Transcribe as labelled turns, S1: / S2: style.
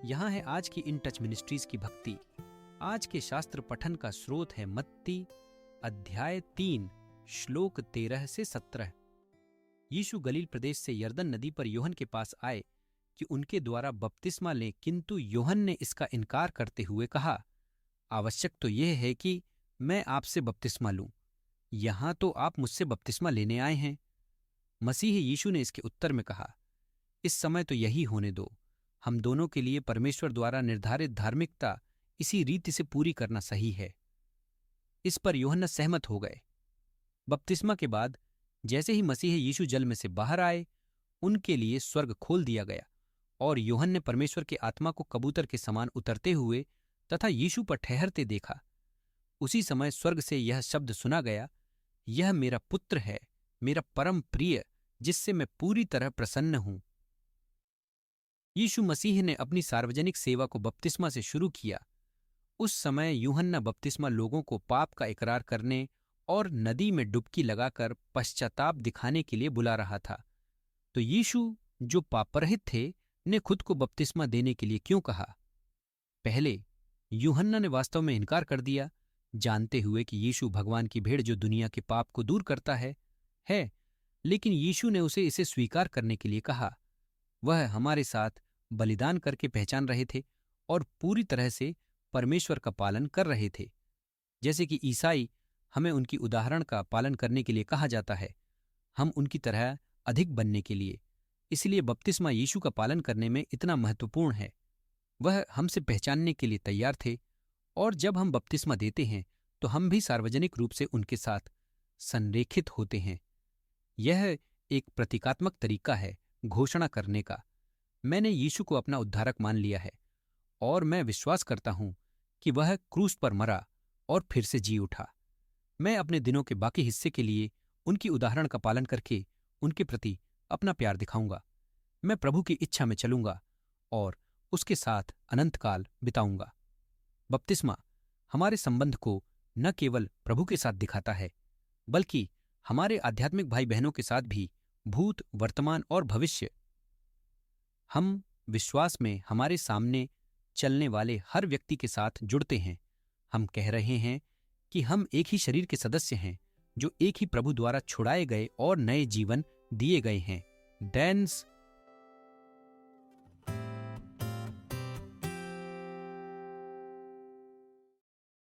S1: यहाँ है आज की इन टच मिनिस्ट्रीज की भक्ति। आज के शास्त्र पठन का स्रोत है मत्ती अध्याय 3 श्लोक 13 से 17। यीशु गलील प्रदेश से यरदन नदी पर यूहन्ना के पास आए कि उनके द्वारा बपतिस्मा लें, किंतु यूहन्ना ने इसका इनकार करते हुए कहा, आवश्यक तो यह है कि मैं आपसे बपतिस्मा लूं, यहां तो आप मुझसे बपतिस्मा लेने आए हैं। मसीह यीशु ने इसके उत्तर में कहा, इस समय तो यही होने दो। हम दोनों के लिए परमेश्वर द्वारा निर्धारित धार्मिकता इसी रीति से पूरी करना सही है। इस पर यूहन्ना सहमत हो गए। बपतिस्मा के बाद जैसे ही मसीह यीशु जल में से बाहर आए, उनके लिए स्वर्ग खोल दिया गया और यूहन्ना ने परमेश्वर के आत्मा को कबूतर के समान उतरते हुए तथा यीशु पर ठहरते देखा। उसी समय स्वर्ग से यह शब्द सुना गया, यह मेरा पुत्र है, मेरा परम प्रिय, जिससे मैं पूरी तरह प्रसन्न हूं। यीशु मसीह ने अपनी सार्वजनिक सेवा को बपतिस्मा से शुरू किया। उस समय यूहन्ना बपतिस्मा लोगों को पाप का इकरार करने और नदी में डुबकी लगाकर पश्चाताप दिखाने के लिए बुला रहा था। तो यीशु, जो पापरहित थे, ने खुद को बपतिस्मा देने के लिए क्यों कहा? पहले यूहन्ना ने वास्तव में इनकार कर दिया, जानते हुए कि यीशु भगवान की भेड़ जो दुनिया के पाप को दूर करता है। लेकिन यीशु ने उसे इसे स्वीकार करने के लिए कहा। वह हमारे साथ बलिदान करके पहचान रहे थे और पूरी तरह से परमेश्वर का पालन कर रहे थे। जैसे कि ईसाई हमें उनकी उदाहरण का पालन करने के लिए कहा जाता है, हम उनकी तरह अधिक बनने के लिए। इसलिए बपतिस्मा यीशु का पालन करने में इतना महत्वपूर्ण है। वह हमसे पहचानने के लिए तैयार थे और जब हम बपतिस्मा देते हैं तो हम भी सार्वजनिक रूप से उनके साथ संरेखित होते हैं। यह एक प्रतीकात्मक तरीका है घोषणा करने का, मैंने यीशु को अपना उद्धारक मान लिया है और मैं विश्वास करता हूं कि वह क्रूस पर मरा और फिर से जी उठा। मैं अपने दिनों के बाकी हिस्से के लिए उनकी उदाहरण का पालन करके उनके प्रति अपना प्यार दिखाऊंगा। मैं प्रभु की इच्छा में चलूंगा और उसके साथ अनंतकाल बिताऊंगा। बपतिस्मा हमारे संबंध को न केवल प्रभु के साथ दिखाता है, बल्कि हमारे आध्यात्मिक भाई बहनों के साथ भी, भूत, वर्तमान और भविष्य। हम विश्वास में हमारे सामने चलने वाले हर व्यक्ति के साथ जुड़ते हैं। हम कह रहे हैं कि हम एक ही शरीर के सदस्य हैं, जो एक ही प्रभु द्वारा छुड़ाए गए और नए जीवन दिए गए हैं। डैन्स